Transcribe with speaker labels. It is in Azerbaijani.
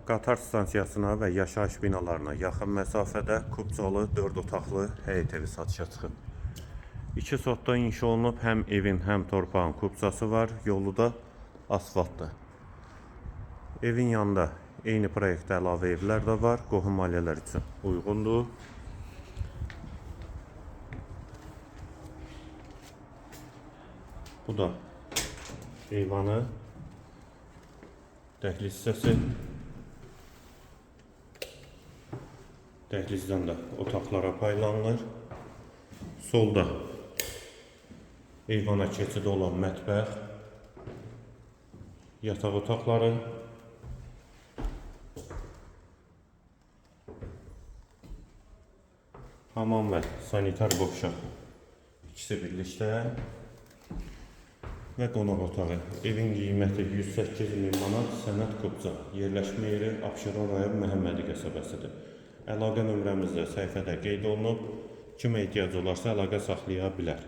Speaker 1: qatar stansiyasına və yaşayış binalarına yaxın məsafədə kubcalı 4 otaqlı həyət evi satışa çıxıb. 2 sotda inşa olunub, həm evin, həm torpağın kubcası var, yolu da asfaltdır. Evin yanında eyni proyektdə əlavə evlər də var, qohum ailələr üçün uyğundur. Bu da eyvanı, dəhliz hissəsi. Dəhlizdən də otaqlara paylanılır. Solda eyvana keçidi olan mətbəx, yataq otaqları, hamam və sanitar qovşaq ikisi birlikdə və qonaq otağı. Evin qiyməti 108.000 manat, sənəd kubca. Yerləşmə yeri Abşeron rayon Məhəmmədi qəsəbəsidir. Əlaqə nömrəmizdə səhifədə qeyd olunub. Kimə ehtiyac olarsa əlaqə saxlaya bilər.